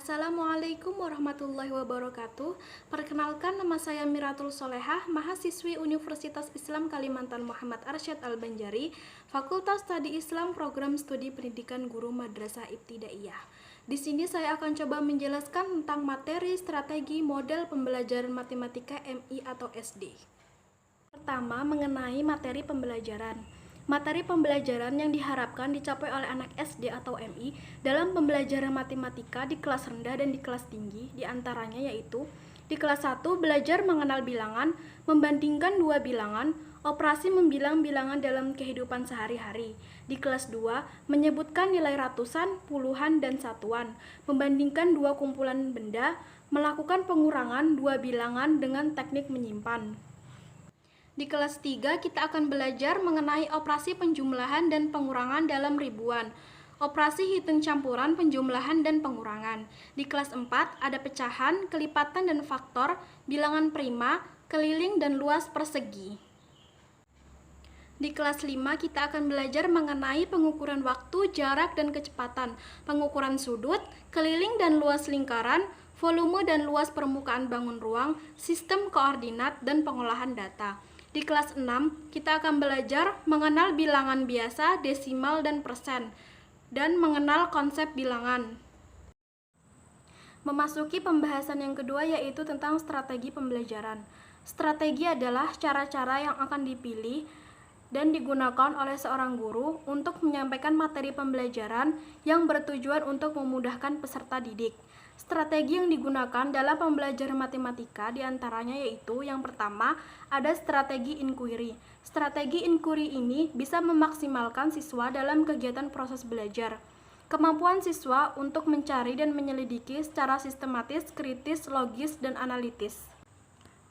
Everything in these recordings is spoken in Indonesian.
Assalamualaikum warahmatullahi wabarakatuh. Perkenalkan, nama saya Miratul Solehah, mahasiswi Universitas Islam Kalimantan Muhammad Arsyad Al-Banjari, Fakultas Studi Islam Program Studi Pendidikan Guru Madrasah Ibtidaiyah. Di sini saya akan coba menjelaskan tentang materi strategi model pembelajaran matematika MI atau SD. Pertama, mengenai materi pembelajaran. Materi pembelajaran yang diharapkan dicapai oleh anak SD atau MI dalam pembelajaran matematika di kelas rendah dan di kelas tinggi, diantaranya yaitu di kelas 1 belajar mengenal bilangan, membandingkan dua bilangan, operasi membilang bilangan dalam kehidupan sehari-hari. Di kelas 2, menyebutkan nilai ratusan, puluhan, dan satuan, membandingkan dua kumpulan benda, melakukan pengurangan dua bilangan dengan teknik menyimpan. Di kelas 3, kita akan belajar mengenai operasi penjumlahan dan pengurangan dalam ribuan, operasi hitung campuran penjumlahan dan pengurangan. Di kelas 4, ada pecahan, kelipatan dan faktor, bilangan prima, keliling dan luas persegi. Di kelas 5, kita akan belajar mengenai pengukuran waktu, jarak dan kecepatan, pengukuran sudut, keliling dan luas lingkaran, volume dan luas permukaan bangun ruang, sistem koordinat, dan pengolahan data. Di kelas 6, kita akan belajar mengenal bilangan biasa, desimal, dan persen, dan mengenal konsep bilangan. Memasuki pembahasan yang kedua, yaitu tentang strategi pembelajaran. Strategi adalah cara-cara yang akan dipilih dan digunakan oleh seorang guru untuk menyampaikan materi pembelajaran yang bertujuan untuk memudahkan peserta didik. Strategi yang digunakan dalam pembelajaran matematika diantaranya yaitu yang pertama, ada strategi inquiry. Strategi inquiry ini bisa memaksimalkan siswa dalam kegiatan proses belajar. Kemampuan siswa untuk mencari dan menyelidiki secara sistematis, kritis, logis, dan analitis.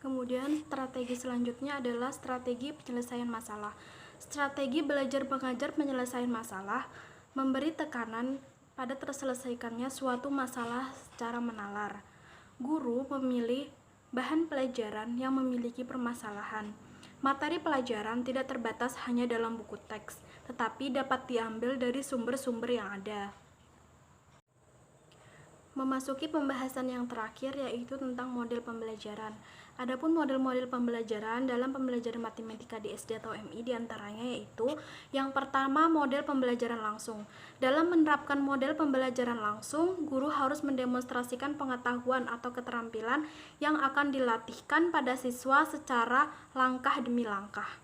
Kemudian, strategi selanjutnya adalah strategi penyelesaian masalah. Strategi belajar mengajar penyelesaian masalah memberi tekanan pada terselesaikannya suatu masalah secara menalar. Guru memilih bahan pelajaran yang memiliki permasalahan. Materi pelajaran tidak terbatas hanya dalam buku teks, tetapi dapat diambil dari sumber-sumber yang ada. Memasuki pembahasan yang terakhir, yaitu tentang model pembelajaran. Adapun model-model pembelajaran dalam pembelajaran matematika di SD atau MI diantaranya yaitu yang pertama, model pembelajaran langsung. Dalam menerapkan model pembelajaran langsung, guru harus mendemonstrasikan pengetahuan atau keterampilan yang akan dilatihkan pada siswa secara langkah demi langkah.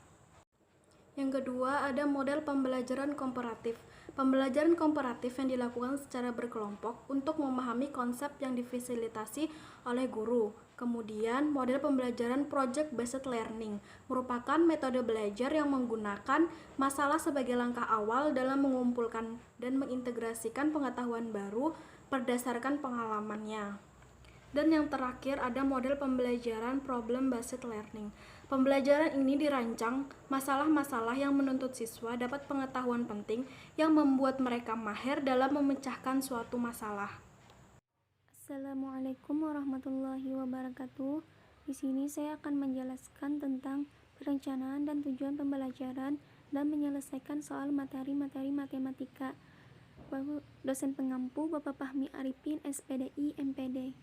Yang kedua, ada model pembelajaran komparatif. Pembelajaran komparatif yang dilakukan secara berkelompok untuk memahami konsep yang difasilitasi oleh guru. Kemudian, model pembelajaran project-based learning merupakan metode belajar yang menggunakan masalah sebagai langkah awal dalam mengumpulkan dan mengintegrasikan pengetahuan baru berdasarkan pengalamannya. Dan yang terakhir, ada model pembelajaran problem-based learning. Pembelajaran ini dirancang masalah-masalah yang menuntut siswa dapat pengetahuan penting yang membuat mereka mahir dalam memecahkan suatu masalah. Assalamualaikum warahmatullahi wabarakatuh. Di sini saya akan menjelaskan tentang perencanaan dan tujuan pembelajaran dan menyelesaikan soal materi-materi matematika. Dosen pengampu Bapak Fahmi Arifin, SPDI, MPD.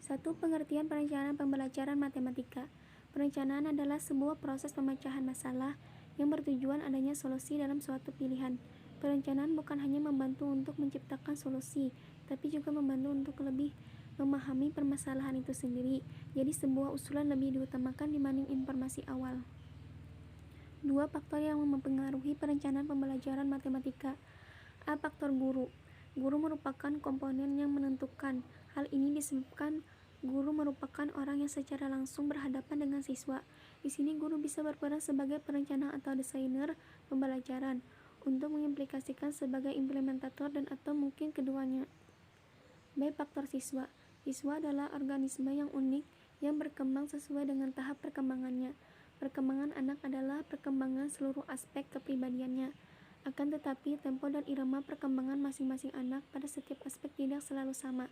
1. Pengertian perencanaan pembelajaran matematika. Perencanaan adalah sebuah proses pemecahan masalah yang bertujuan adanya solusi dalam suatu pilihan. Perencanaan bukan hanya membantu untuk menciptakan solusi, tapi juga membantu untuk lebih memahami permasalahan itu sendiri. Jadi sebuah usulan lebih diutamakan dibanding informasi awal. 2. Faktor yang mempengaruhi perencanaan pembelajaran matematika. A. Faktor guru. Guru merupakan komponen yang menentukan. Hal ini disebabkan guru merupakan orang yang secara langsung berhadapan dengan siswa. Di sini guru bisa berperan sebagai perencana atau desainer pembelajaran untuk mengimplikasikan sebagai implementator dan atau mungkin keduanya. B. Faktor siswa. Siswa adalah organisme yang unik yang berkembang sesuai dengan tahap perkembangannya. Perkembangan anak adalah perkembangan seluruh aspek kepribadiannya. Akan tetapi, tempo dan irama perkembangan masing-masing anak pada setiap aspek tidak selalu sama.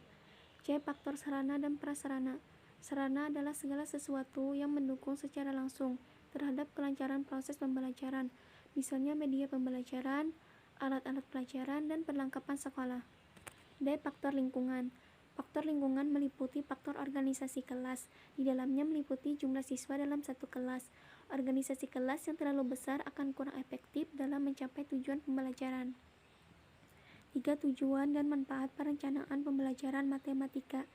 C. Faktor sarana dan prasarana. Sarana adalah segala sesuatu yang mendukung secara langsung terhadap kelancaran proses pembelajaran, misalnya media pembelajaran, alat-alat pelajaran, dan perlengkapan sekolah. D. Faktor lingkungan. Faktor lingkungan meliputi faktor organisasi kelas. Di dalamnya meliputi jumlah siswa dalam satu kelas. Organisasi kelas yang terlalu besar akan kurang efektif dalam mencapai tujuan pembelajaran. 3. Tujuan dan manfaat perencanaan pembelajaran matematika.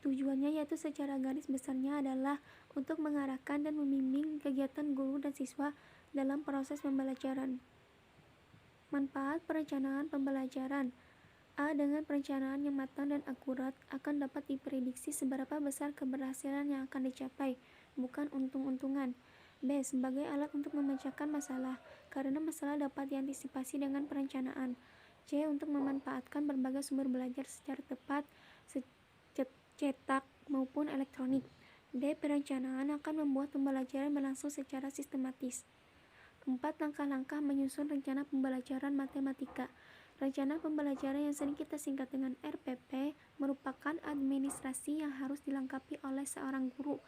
Tujuannya yaitu secara garis besarnya adalah untuk mengarahkan dan membimbing kegiatan guru dan siswa dalam proses pembelajaran. Manfaat perencanaan pembelajaran. A. Dengan perencanaan yang matang dan akurat akan dapat diprediksi seberapa besar keberhasilan yang akan dicapai, bukan untung-untungan. B. Sebagai alat untuk memecahkan masalah, karena masalah dapat diantisipasi dengan perencanaan. C. Untuk memanfaatkan berbagai sumber belajar secara tepat, cetak maupun elektronik. D. Perencanaan akan membuat pembelajaran berlangsung secara sistematis. 4. Langkah-langkah menyusun rencana pembelajaran matematika. Rencana pembelajaran yang sering kita singkat dengan RPP merupakan administrasi yang harus dilengkapi oleh seorang guru.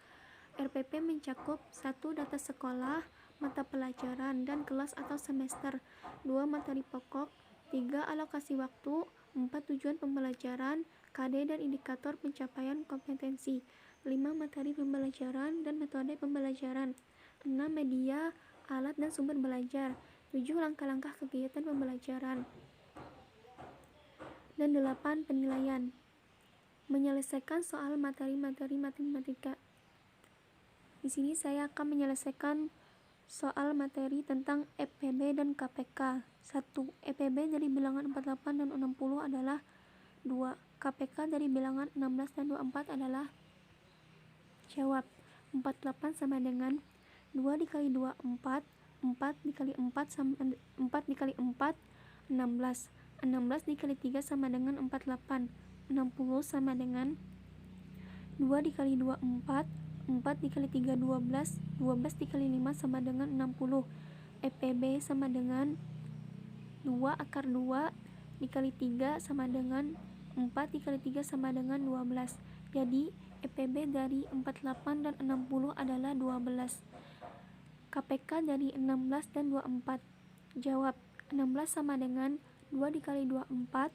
RPP mencakup 1. Data sekolah, mata pelajaran, dan kelas atau semester. 2. Materi pokok. 3. Alokasi waktu. 4. Tujuan pembelajaran, KD dan indikator pencapaian kompetensi. 5. Materi pembelajaran dan metode pembelajaran. 6. Media, alat dan sumber belajar. 7. Langkah-langkah kegiatan pembelajaran. Dan 8. Penilaian. Menyelesaikan soal materi-materi matematika. Di sini saya akan menyelesaikan soal materi tentang EPB dan KPK. 1. EPB dari bilangan 48 dan 60 adalah 2. KPK dari bilangan 16 dan 24 adalah. Jawab. 48 sama dengan 2 dikali 2, 4. 4 dikali 4 sama 4 dikali 4, 16. 16 dikali 3 sama dengan 48. 60 sama dengan 2 dikali 2, 4. 4 dikali 3, 12. 12 dikali 5 sama dengan 60. EPB sama dengan 2 akar 2 dikali 3 sama dengan 4 dikali 3 sama dengan 12. Jadi EPB dari 48 dan 60 adalah 12. KPK dari 16 dan 24. Jawab. 16 sama dengan 2 dikali 2, 4.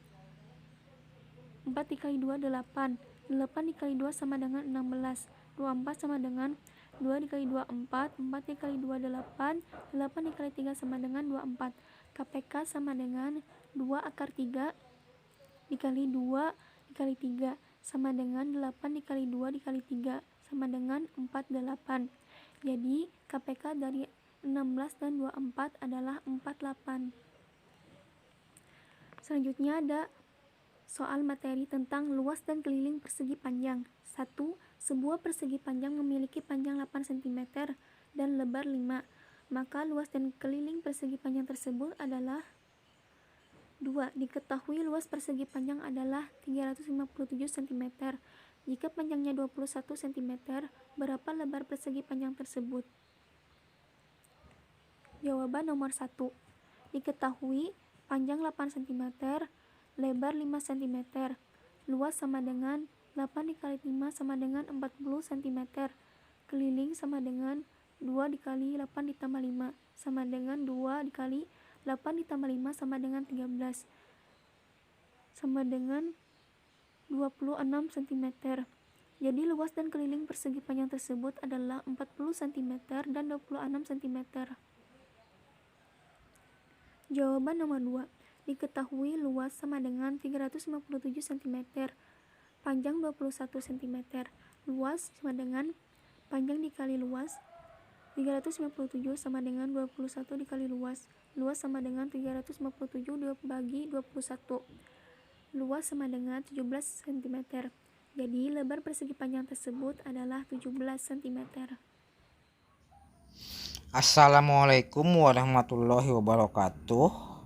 4 dikali 2, 8. 8 dikali 2 sama dengan 16. 24 sama dengan 2 dikali 2, 4. 4 dikali 2, 8. 8 dikali 3 sama dengan 24. KPK sama dengan 2 akar 3 dikali 2 dikali 3 sama dengan 8 dikali 2 dikali 3 sama dengan 48. Jadi KPK dari 16 dan 24 adalah 48. Selanjutnya ada soal materi tentang luas dan keliling persegi panjang. 1. Sebuah persegi panjang memiliki panjang 8 cm dan lebar 5. Maka luas dan keliling persegi panjang tersebut adalah 2. Diketahui luas persegi panjang adalah 357 cm. Jika panjangnya 21 cm, berapa lebar persegi panjang tersebut? Jawaban nomor 1. Diketahui panjang 8 cm, lebar 5 cm. Luas sama dengan 8 dikali 5 sama dengan 40 cm. Keliling sama dengan 2 dikali 8 ditambah 5 sama dengan 2 dikali 8 ditambah 5 sama dengan 13. Sama dengan 26 cm. Jadi luas dan keliling persegi panjang tersebut adalah 40 cm dan 26 cm. Jawaban nomor 2. Diketahui luas sama dengan 357 cm, panjang 21 cm. Luas sama dengan panjang dikali luas, 357 sama dengan 21 dikali luas. Luas sama dengan 357 dibagi 21. Luas sama dengan 17 cm. Jadi lebar persegi panjang tersebut adalah 17 cm. Assalamualaikum warahmatullahi wabarakatuh.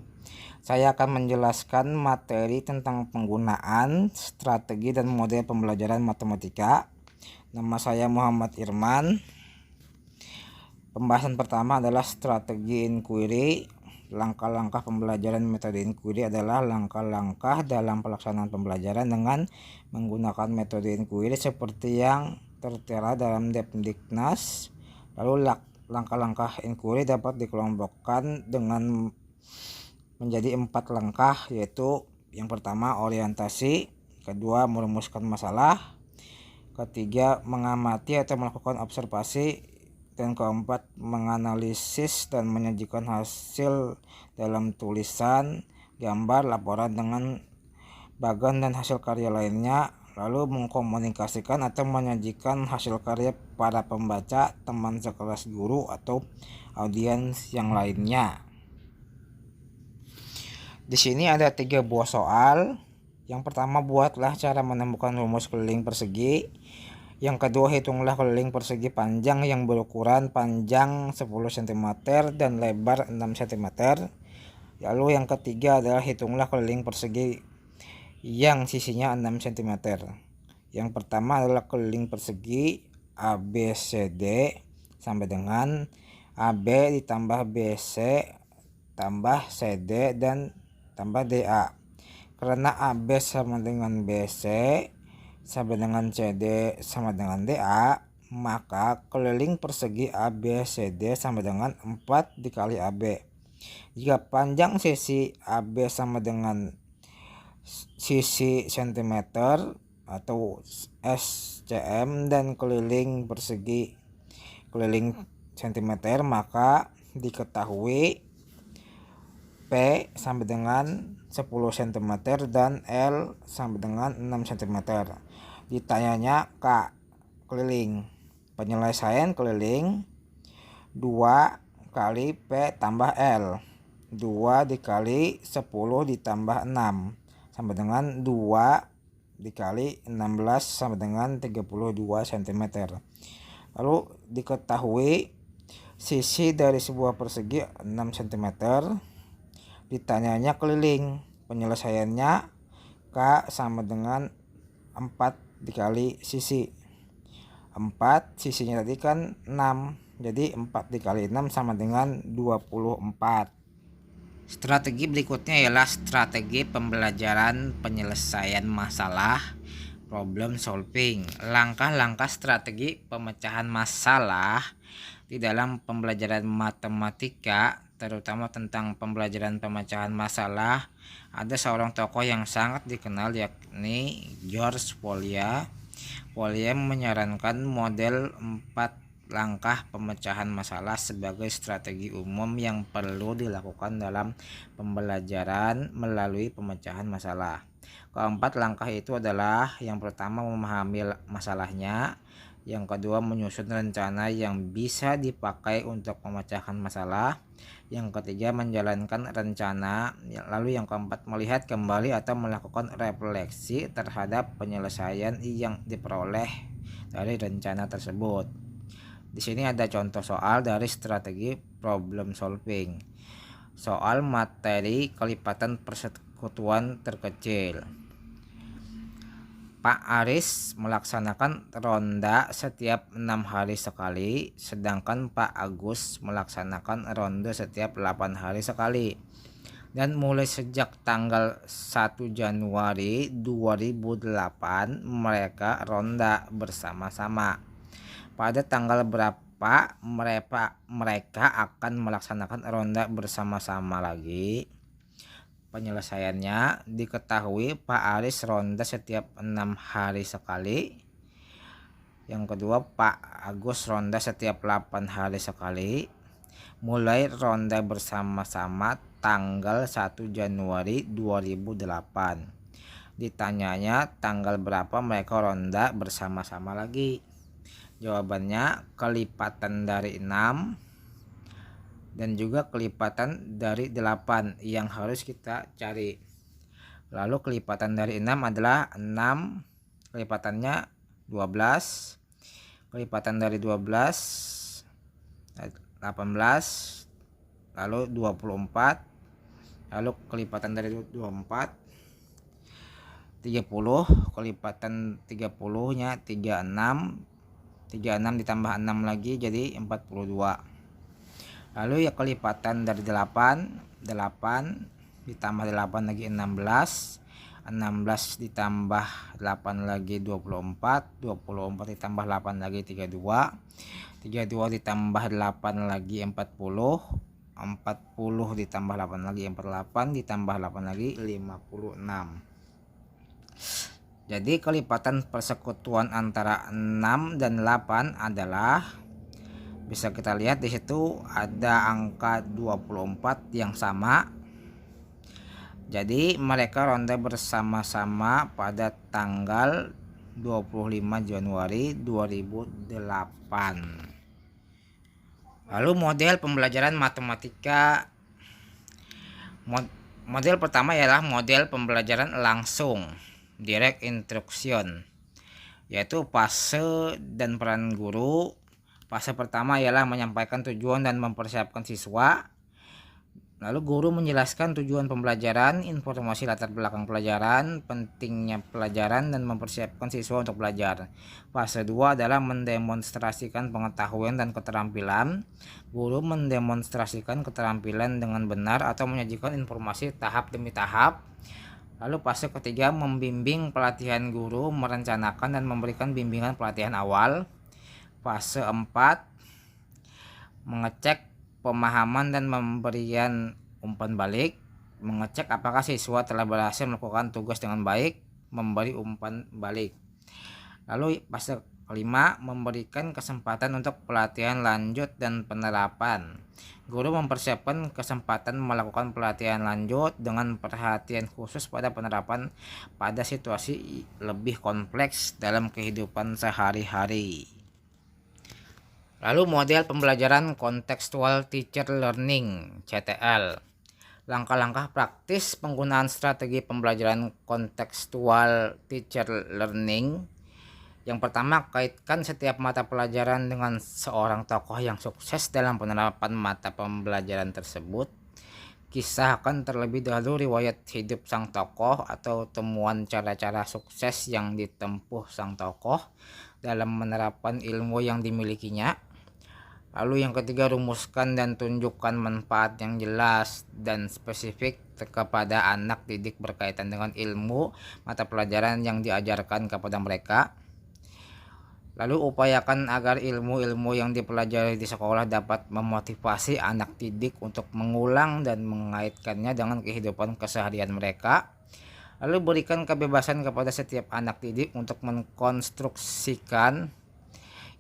Saya akan menjelaskan materi tentang penggunaan strategi dan model pembelajaran matematika. Nama saya Muhammad Irman. Pembahasan pertama adalah strategi inquiry. Langkah-langkah pembelajaran metode inquiry adalah langkah-langkah dalam pelaksanaan pembelajaran dengan menggunakan metode inquiry seperti yang tertera dalam Depdiknas. Lalu langkah-langkah inquiry dapat dikelompokkan dengan menjadi 4 langkah, yaitu Yang pertama orientasi, kedua merumuskan masalah, ketiga mengamati atau melakukan observasi, dan keempat menganalisis dan menyajikan hasil dalam tulisan, gambar, laporan dengan bagan dan hasil karya lainnya, lalu mengkomunikasikan atau menyajikan hasil karya para pembaca, teman sekelas guru, atau audiens yang lainnya. Di sini ada 3 buah soal. Yang pertama, buatlah cara menemukan rumus keliling persegi. Yang kedua, hitunglah keliling persegi panjang yang berukuran panjang 10 cm dan lebar 6 cm. Lalu yang ketiga adalah hitunglah keliling persegi yang sisinya 6 cm. Yang pertama adalah keliling persegi ABCD sama dengan AB ditambah BC tambah CD dan tambah DA. Karena AB sama dengan BC sama dengan CD sama dengan DA, maka keliling persegi ABCD sama dengan 4 dikali AB. Jika panjang sisi AB sama dengan sisi cm atau SCM dan keliling persegi keliling cm, maka diketahui P sama dengan 10 cm dan L sama dengan 6 cm. Ditanyanya K keliling. Penyelesaian keliling 2 kali P tambah L. 2 dikali 10 ditambah 6 sama dengan 2 dikali 16 sama dengan 32 cm. Lalu diketahui sisi dari sebuah persegi 6 cm. Ditanyanya keliling. Penyelesaiannya K sama dengan 4 dikali sisi. 4 sisinya tadi kan 6. Jadi 4 dikali 6 sama dengan 24. Strategi berikutnya ialah strategi pembelajaran penyelesaian masalah, problem solving. Langkah-langkah strategi pemecahan masalah di dalam pembelajaran matematika, terutama tentang pembelajaran pemecahan masalah, ada seorang tokoh yang sangat dikenal yakni George Polya. Polya menyarankan model 4 langkah pemecahan masalah sebagai strategi umum yang perlu dilakukan dalam pembelajaran melalui pemecahan masalah. Keempat langkah itu adalah: yang pertama memahami masalahnya, yang kedua menyusun rencana yang bisa dipakai untuk memecahkan masalah, yang ketiga menjalankan rencana, lalu yang keempat melihat kembali atau melakukan refleksi terhadap penyelesaian yang diperoleh dari rencana tersebut. Di sini ada contoh soal dari strategi problem solving. Soal materi kelipatan persekutuan terkecil. Pak Aris melaksanakan ronda setiap 6 hari sekali, sedangkan Pak Agus melaksanakan ronde setiap 8 hari sekali. Dan mulai sejak tanggal 1 Januari 2008 mereka ronda bersama-sama. Pada tanggal berapa mereka akan melaksanakan ronda bersama-sama lagi? Penyelesaiannya diketahui Pak Aris ronda setiap 6 hari sekali. Yang kedua, Pak Agus ronda setiap 8 hari sekali. Mulai ronda bersama-sama tanggal 1 Januari 2008. Ditanyanya tanggal berapa mereka ronda bersama-sama lagi. Jawabannya kelipatan dari 6 dan juga kelipatan dari 8 yang harus kita cari. Lalu kelipatan dari 6 adalah 6 kelipatannya 12, kelipatan dari 12 18, lalu 24, lalu kelipatan dari 24 30, kelipatan 30 nya 36 ditambah 6 lagi jadi 42. Lalu ya kelipatan dari 8 ditambah 8 lagi 16 ditambah 8 lagi 24 ditambah 8 lagi 32 ditambah 8 lagi 40 40 ditambah 8 lagi 48 ditambah 8 lagi 56. Jadi kelipatan persekutuan antara 6 dan 8 adalah, bisa kita lihat di situ ada angka 24 yang sama. Jadi mereka ronda bersama-sama pada tanggal 25 Januari 2008. Lalu model pembelajaran matematika, model pertama ialah model pembelajaran langsung, direct instruction, yaitu fase dan peran guru. Fase pertama ialah menyampaikan tujuan dan mempersiapkan siswa. Lalu guru menjelaskan tujuan pembelajaran, informasi latar belakang pelajaran, pentingnya pelajaran, dan mempersiapkan siswa untuk belajar. Fase 2 adalah mendemonstrasikan pengetahuan dan keterampilan. Guru mendemonstrasikan keterampilan dengan benar atau menyajikan informasi tahap demi tahap. Lalu fase ketiga membimbing pelatihan, guru merencanakan dan memberikan bimbingan pelatihan awal. Fase 4 mengecek pemahaman dan memberikan umpan balik, mengecek apakah siswa telah berhasil melakukan tugas dengan baik, memberi umpan balik. Lalu fase kelima memberikan kesempatan untuk pelatihan lanjut dan penerapan. Guru mempersiapkan kesempatan melakukan pelatihan lanjut dengan perhatian khusus pada penerapan pada situasi lebih kompleks dalam kehidupan sehari-hari. Lalu model pembelajaran contextual teacher learning (CTL). Langkah-langkah praktis penggunaan strategi pembelajaran contextual teacher learning. Yang pertama, kaitkan setiap mata pelajaran dengan seorang tokoh yang sukses dalam penerapan mata pembelajaran tersebut. Kisahkan terlebih dahulu riwayat hidup sang tokoh atau temuan cara-cara sukses yang ditempuh sang tokoh dalam menerapkan ilmu yang dimilikinya. Lalu yang ketiga, rumuskan dan tunjukkan manfaat yang jelas dan spesifik kepada anak didik berkaitan dengan ilmu mata pelajaran yang diajarkan kepada mereka. Lalu upayakan agar ilmu-ilmu yang dipelajari di sekolah dapat memotivasi anak didik untuk mengulang dan mengaitkannya dengan kehidupan keseharian mereka. Lalu berikan kebebasan kepada setiap anak didik untuk mengkonstruksikan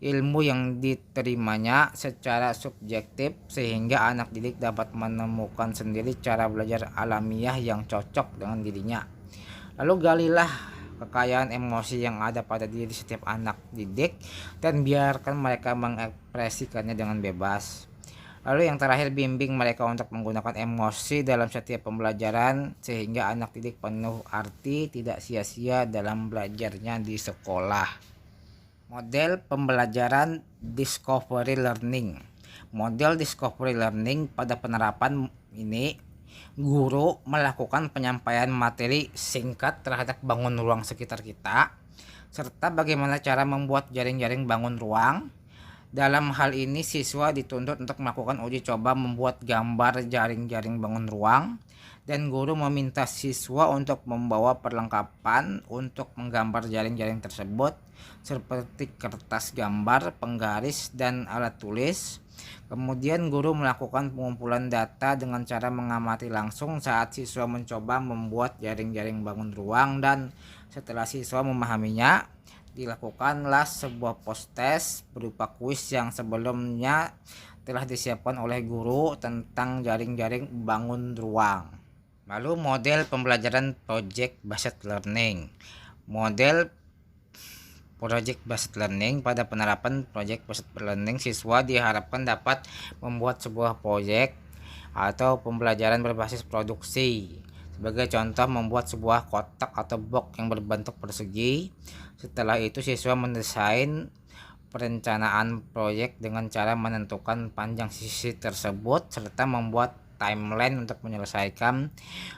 ilmu yang diterimanya secara subjektif sehingga anak didik dapat menemukan sendiri cara belajar alamiah yang cocok dengan dirinya. Lalu galilah kekayaan emosi yang ada pada diri setiap anak didik dan biarkan mereka mengekspresikannya dengan bebas. Lalu yang terakhir, bimbing mereka untuk menggunakan emosi dalam setiap pembelajaran sehingga anak didik penuh arti, tidak sia-sia dalam belajarnya di sekolah. Model pembelajaran discovery learning. Model discovery learning, pada penerapan ini guru melakukan penyampaian materi singkat terhadap bangun ruang sekitar kita serta bagaimana cara membuat jaring-jaring bangun ruang. Dalam hal ini siswa dituntut untuk melakukan uji coba membuat gambar jaring-jaring bangun ruang, dan guru meminta siswa untuk membawa perlengkapan untuk menggambar jaring-jaring tersebut seperti kertas gambar, penggaris, dan alat tulis. Kemudian guru melakukan pengumpulan data dengan cara mengamati langsung saat siswa mencoba membuat jaring-jaring bangun ruang, dan setelah siswa memahaminya, dilakukanlah sebuah post-test berupa kuis yang sebelumnya telah disiapkan oleh guru tentang jaring-jaring bangun ruang. Lalu model pembelajaran project based learning. Model project based learning, pada penerapan project based learning siswa diharapkan dapat membuat sebuah proyek atau pembelajaran berbasis produksi. Sebagai contoh, membuat sebuah kotak atau box yang berbentuk persegi. Setelah itu siswa mendesain perencanaan proyek dengan cara menentukan panjang sisi tersebut serta membuat timeline untuk menyelesaikan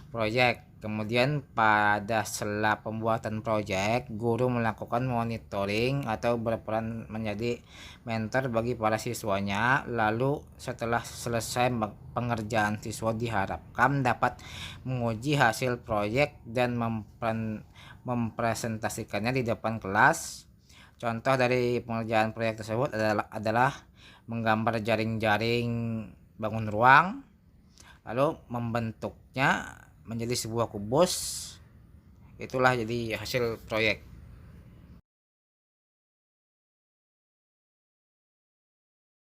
proyek. Kemudian pada sela pembuatan proyek, guru melakukan monitoring atau berperan menjadi mentor bagi para siswanya. Lalu setelah selesai pengerjaan, siswa diharapkan dapat menguji hasil proyek dan mempresentasikannya di depan kelas. Contoh dari pengerjaan proyek tersebut adalah menggambar jaring-jaring bangun ruang, lalu membentuknya menjadi sebuah kubus. Itulah jadi hasil proyek.